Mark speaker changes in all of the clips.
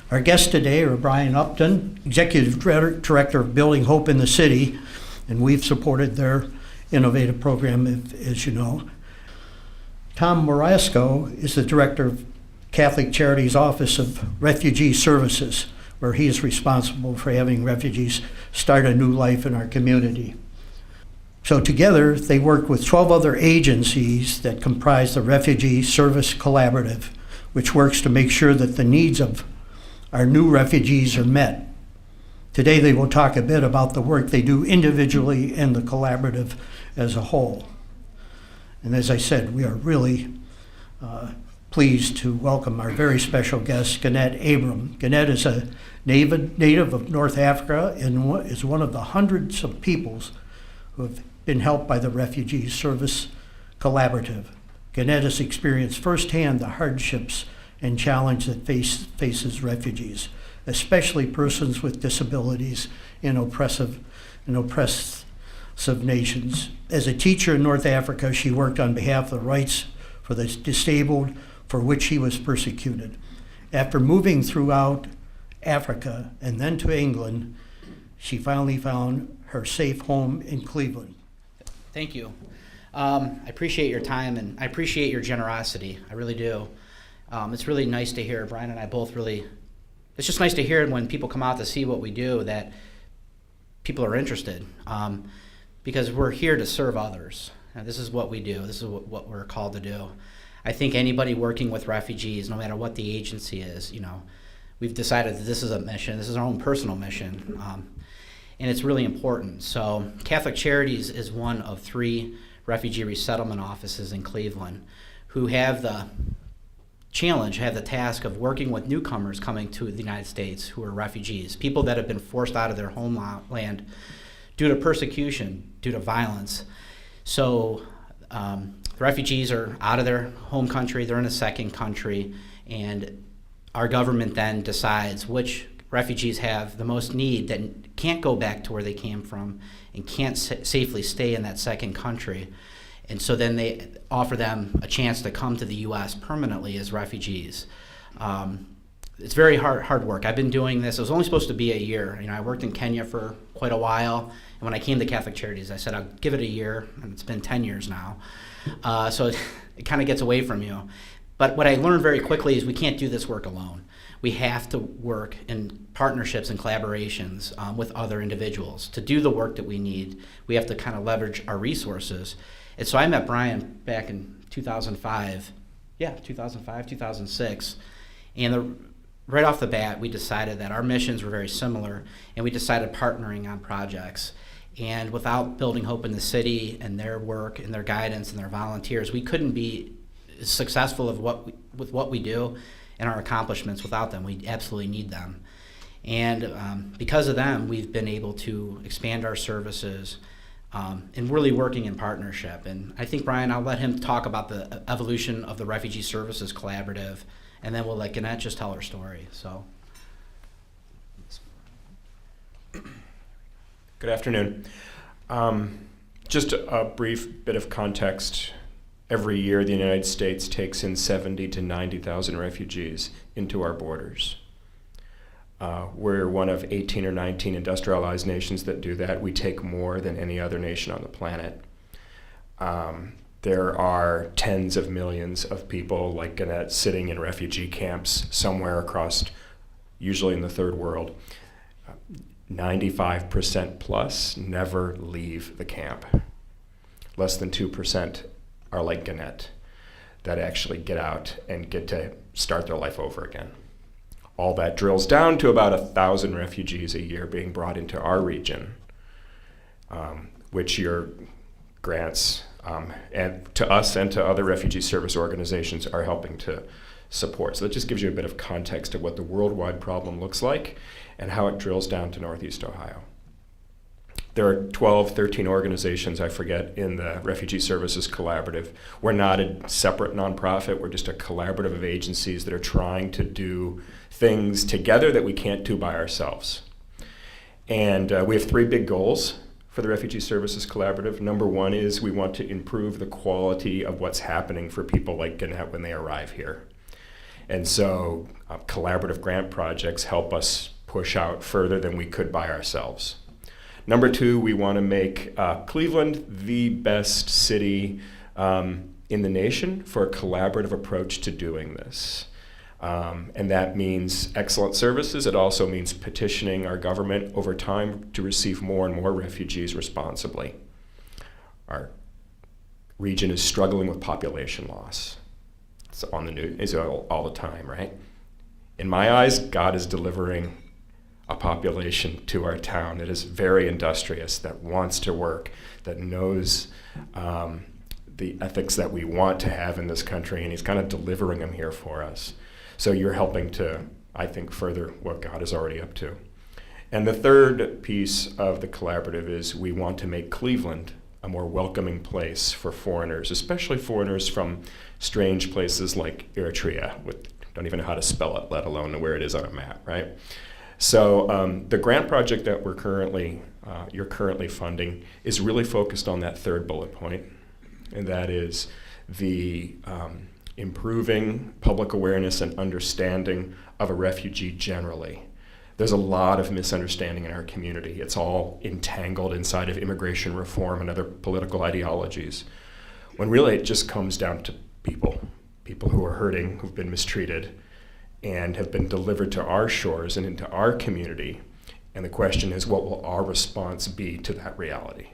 Speaker 1: Our guests today are Brian Upton, Executive Director of Building Hope in the City, and we've supported their innovative program, as you know. Tom Mrosko is the Director of Catholic Charities Office of Refugee Services, where he is responsible for having refugees start a new life in our community. So together, they work with 12 other agencies that comprise the Refugee Service Collaborative, which works to make sure that the needs of our new refugees are met. Today, they will talk a bit about the work they do individually and the collaborative as a whole. And as I said, we are really pleased to welcome our very special guest, Gannett Abram. Gannett is a native of North Africa and is one of the hundreds of peoples who have been helped by the Refugee Service Collaborative. Gannett has experienced firsthand the hardships and challenge that faces refugees, especially persons with disabilities in oppressive nations. As a teacher in North Africa, she worked on behalf of the rights for the disabled for which she was persecuted. After moving throughout Africa and then to England, she finally found her safe home in Cleveland.
Speaker 2: Thank you. I appreciate your time and I appreciate your generosity. I really do. It's really nice to hear, Brian and I both it's just nice to hear when people come out to see what we do that people are interested, because we're here to serve others. This is what we do. This is what we're called to do. I think anybody working with refugees, no matter what the agency is, we've decided that this is a mission. This is our own personal mission. And it's really important. So Catholic Charities is one of 3 refugee resettlement offices in Cleveland who have the task of working with newcomers coming to the United States who are refugees, people that have been forced out of their homeland due to persecution, due to violence. So the refugees are out of their home country, they're in a second country, and our government then decides which refugees have the most need that can't go back to where they came from and can't safely stay in that second country. And so then they offer them a chance to come to the U.S. permanently as refugees. It's very hard work. I've been doing this. It was only supposed to be a year. I worked in Kenya for quite a while, and when I came to Catholic Charities, I said I'll give it a year, and it's been 10 years now. So it kind of gets away from you. But what I learned very quickly is we can't do this work alone. We have to work in partnerships and collaborations with other individuals. To do the work that we need, we have to kind of leverage our resources. And so I met Brian back in 2005, 2006, and right off the bat, we decided that our missions were very similar, and we decided partnering on projects. And without Building Hope in the City and their work and their guidance and their volunteers, we couldn't be successful with what we do and our accomplishments without them. We absolutely need them. And because of them, we've been able to expand our services and really working in partnership. And I think, Brian, I'll let him talk about the evolution of the Refugee Services Collaborative, and then we'll let Gannett just tell her story. So,
Speaker 3: good afternoon. Just a brief bit of context. Every year, the United States takes in 70 to 90,000 refugees into our borders. We're one of 18 or 19 industrialized nations that do that. We take more than any other nation on the planet. There are tens of millions of people like Gannett sitting in refugee camps somewhere across, usually in the third world. 95% plus never leave the camp. Less than 2% are like Gannett, that actually get out and get to start their life over again. All that drills down to about 1,000 refugees a year being brought into our region, which your grants and to us and to other refugee service organizations are helping to support. So that just gives you a bit of context of what the worldwide problem looks like and how it drills down to Northeast Ohio. There are 12, 13 organizations, I forget, in the Refugee Services Collaborative. We're not a separate nonprofit. We're just a collaborative of agencies that are trying to do things together that we can't do by ourselves. And we have 3 big goals for the Refugee Services Collaborative. Number 1 is we want to improve the quality of what's happening for people like Gannett when they arrive here. And so collaborative grant projects help us push out further than we could by ourselves. Number two, we want to make Cleveland the best city in the nation for a collaborative approach to doing this. And that means excellent services. It also means petitioning our government over time to receive more and more refugees responsibly. Our region is struggling with population loss. It's on the news all the time, right? In my eyes, God is delivering a population to our town that is very industrious, that wants to work, that knows the ethics that we want to have in this country, and he's kind of delivering them here for us. So you're helping to, I think, further what God is already up to. And the third piece of the collaborative is we want to make Cleveland a more welcoming place for foreigners, especially foreigners from strange places like Eritrea, don't even know how to spell it, let alone where it is on a map, right? So the grant project that you're currently funding is really focused on that third bullet point, and that is the improving public awareness and understanding of a refugee generally. There's a lot of misunderstanding in our community. It's all entangled inside of immigration reform and other political ideologies, when really it just comes down to people who are hurting, who've been mistreated, and have been delivered to our shores and into our community. And the question is, what will our response be to that reality?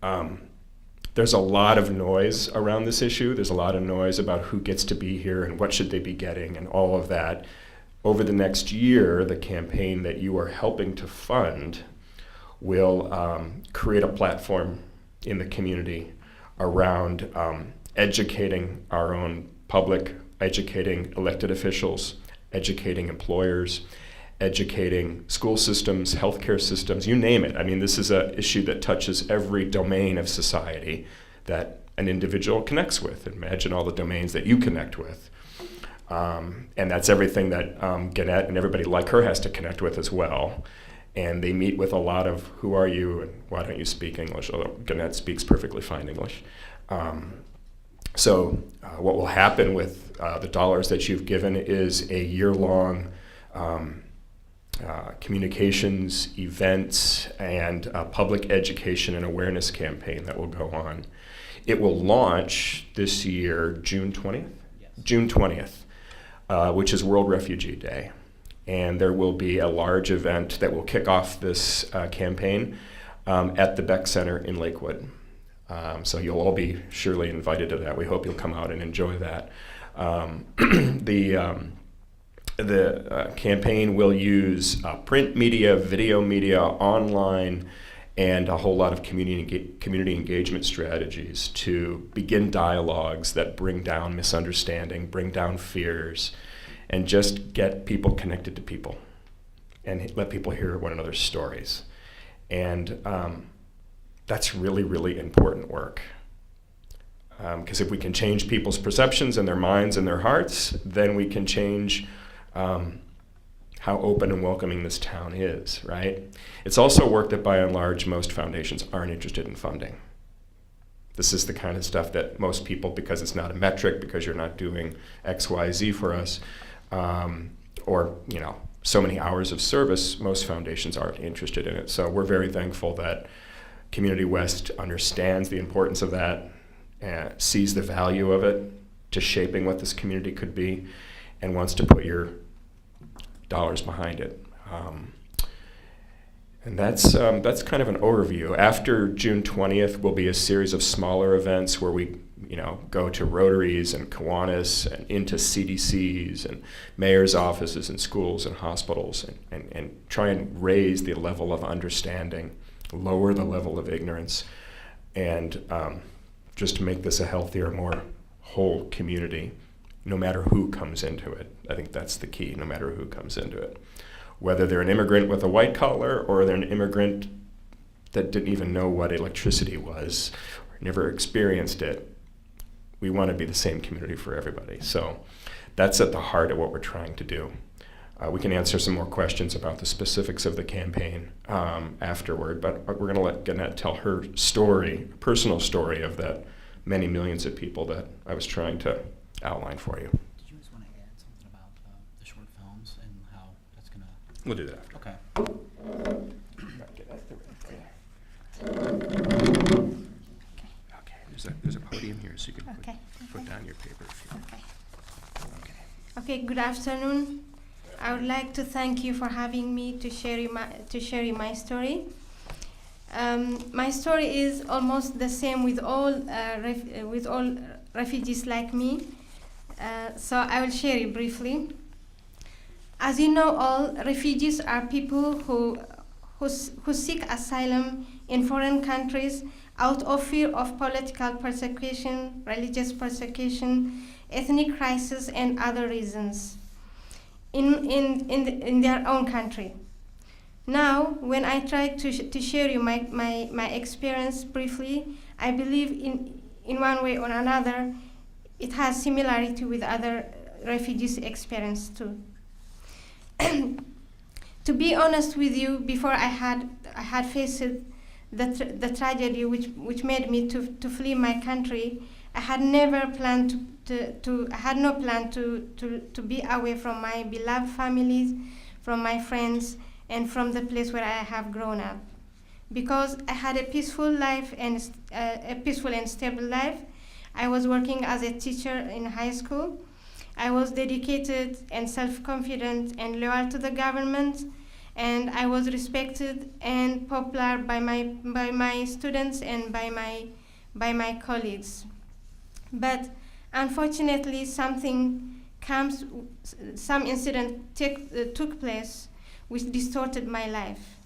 Speaker 3: There's a lot of noise around this issue. There's a lot of noise about who gets to be here and what should they be getting and all of that. Over the next year, the campaign that you are helping to fund will create a platform in the community around educating our own public, educating elected officials, educating employers, educating school systems, healthcare systems, you name it. I mean, this is an issue that touches every domain of society that an individual connects with. Imagine all the domains that you connect with. And that's everything that Gannett and everybody like her has to connect with as well. And they meet with a lot of, who are you and why don't you speak English? Although Gannett speaks perfectly fine English. So what will happen with the dollars that you've given is a year-long communications, events, and public education and awareness campaign that will go on. It will launch this year, June 20th? Yes. June 20th, which is World Refugee Day. And there will be a large event that will kick off this campaign at the Beck Center in Lakewood. So you'll all be surely invited to that. We hope you'll come out and enjoy that. The campaign will use print media, video media, online, and a whole lot of community engagement strategies to begin dialogues that bring down misunderstanding, bring down fears, and just get people connected to people and let people hear one another's stories. And that's really, really important work. Because if we can change people's perceptions and their minds and their hearts, then we can change how open and welcoming this town is, right? It's also work that by and large most foundations aren't interested in funding. This is the kind of stuff that most people, because it's not a metric, because you're not doing X, Y, Z for us, or so many hours of service, most foundations aren't interested in it. So we're very thankful that Community West understands the importance of that, sees the value of it to shaping what this community could be, and wants to put your dollars behind it. And that's kind of an overview. After June 20th will be a series of smaller events where we go to Rotaries and Kiwanis and into CDCs and mayor's offices and schools and hospitals and try and raise the level of understanding, lower the level of ignorance, and just to make this a healthier, more whole community, no matter who comes into it. I think that's the key, no matter who comes into it. Whether they're an immigrant with a white collar or they're an immigrant that didn't even know what electricity was or never experienced it, we want to be the same community for everybody. So that's at the heart of what we're trying to do. We can answer some more questions about the specifics of the campaign afterward, but we're going to let Gannett tell her story, personal story of the many millions of people that I was trying to outline for you.
Speaker 2: Did you
Speaker 3: We'll do that.
Speaker 2: Okay.
Speaker 3: Okay, there's a podium here, so you can
Speaker 4: Okay.
Speaker 3: put down your paper if you want.
Speaker 4: Okay.
Speaker 3: Okay.
Speaker 4: Okay. Good afternoon. I would like to thank you for having me to share you my story. My story is almost the same with all refugees like me. So I will share it briefly. As you know, all refugees are people who seek asylum in foreign countries out of fear of political persecution, religious persecution, ethnic crisis, and other reasons in their own country. Now, when I try to share you my experience briefly, I believe in one way or another, it has similarity with other refugees' experience too. To be honest with you, before I had faced the tragedy which made me to flee my country, I had never planned I had no plan to be away from my beloved families, from my friends, and from the place where I have grown up, because I had a peaceful life and a peaceful and stable life. I was working as a teacher in high school. I was dedicated and self-confident and loyal to the government, and I was respected and popular by my students and by my colleagues. But unfortunately, some incident took place which distorted my life.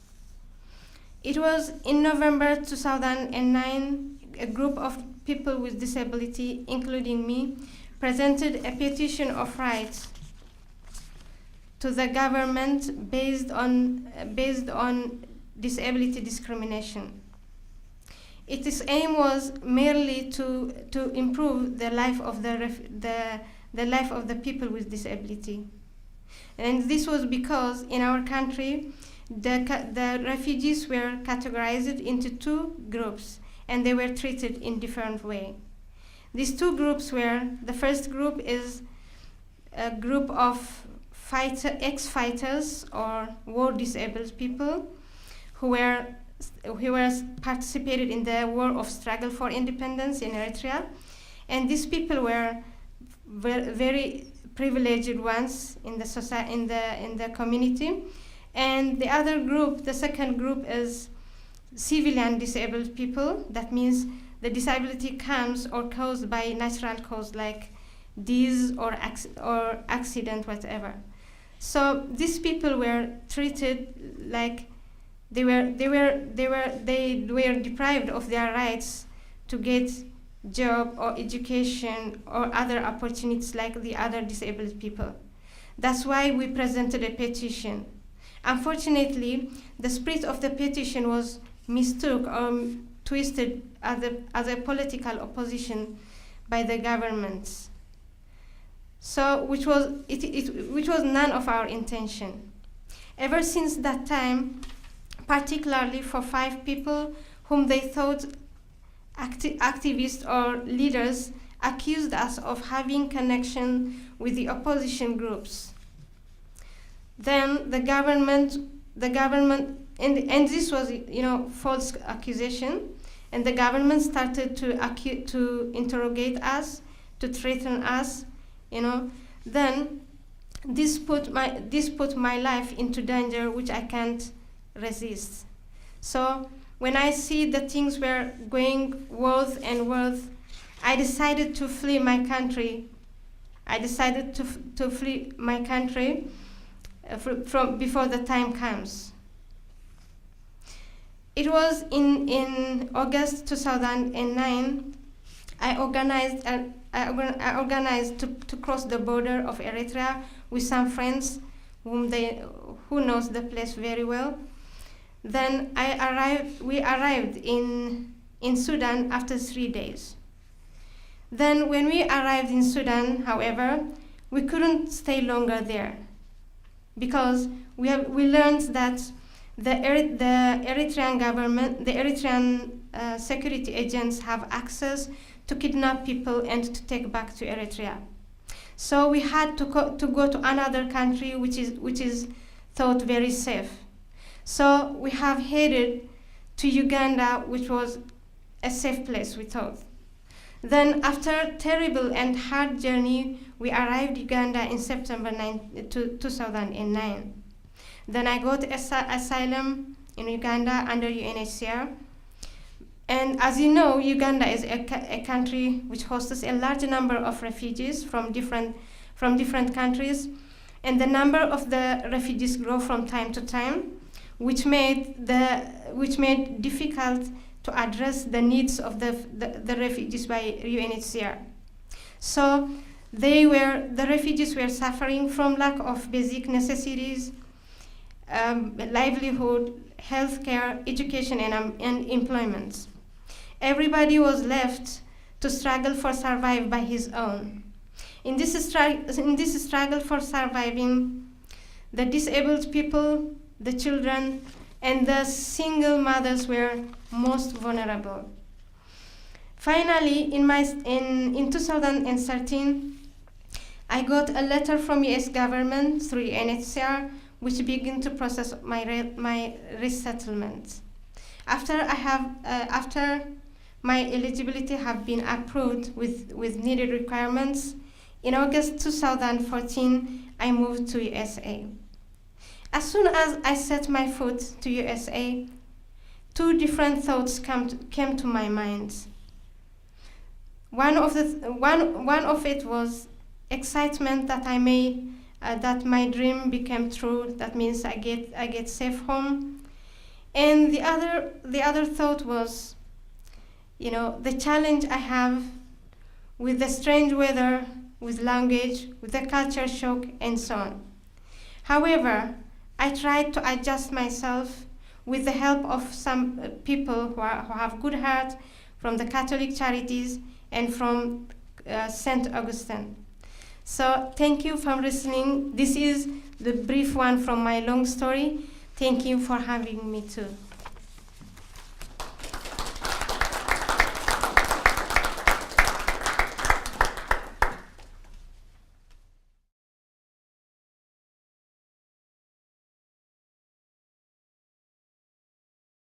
Speaker 4: It was in November 2009, a group of people with disability, including me, presented a petition of rights to the government based on disability discrimination. Its aim was merely to improve the life of the life of the people with disability. And this was because in our country, the refugees were categorized into two groups, and they were treated in different way. These two groups were, the first group is a group of ex-fighters or war-disabled people who participated in the war of struggle for independence in Eritrea, and these people were very privileged ones in the society, in the community. And the other group, the second group, is civilian disabled people. That means the disability comes or caused by natural cause like disease or accident, whatever. So these people were treated like they were deprived of their rights to get job or education or other opportunities like the other disabled people. That's why we presented a petition. Unfortunately, the spirit of the petition was mistook or twisted as a political opposition by the governments. So, which was none of our intention. Ever since that time, particularly for 5 people whom they thought activists or leaders, accused us of having connection with the opposition groups. Then the government, and this was, false accusation, and the government started to interrogate us, to threaten us, Then this put my life into danger, which I can't resist. So when I see the things were going worse and worse, I decided to flee my country. I decided to flee my country from before the time comes. It was in August 2009. I organized to cross the border of Eritrea with some friends who knows the place very well. Then we arrived in Sudan after 3 days. Then when we arrived in Sudan, however, we couldn't stay longer there, because we learned that the Eritrean government, the Eritrean security agents have access to kidnap people and to take back to Eritrea. So we had to go to another country which is thought very safe. So we have headed to Uganda, which was a safe place, we thought. Then after a terrible and hard journey, we arrived Uganda in September 2009. Then I got asylum in Uganda under UNHCR. And as you know, Uganda is a country which hosts a large number of refugees from different countries, and the number of the refugees grow from time to time, which made difficult to address the needs of the refugees by UNHCR. So the refugees were suffering from lack of basic necessities, livelihood, healthcare, education, and employment. Everybody was left to struggle for survival by his own. In this struggle for surviving, the disabled people, the children, and the single mothers were most vulnerable. Finally, in 2013, I got a letter from US government through UNHCR, which began to process my resettlement. After my eligibility have been approved with needed requirements, in August 2014, I moved to USA. As soon as I set my foot to USA, two different thoughts came to my mind. One of it was excitement that that my dream became true. That means I get safe home. And the other thought was, the challenge I have with the strange weather, with language, with the culture shock, and so on. However, I tried to adjust myself with the help of some people who have good heart from the Catholic Charities and from St. Augustine. So thank you for listening. This is the brief one from my long story. Thank you for having me too.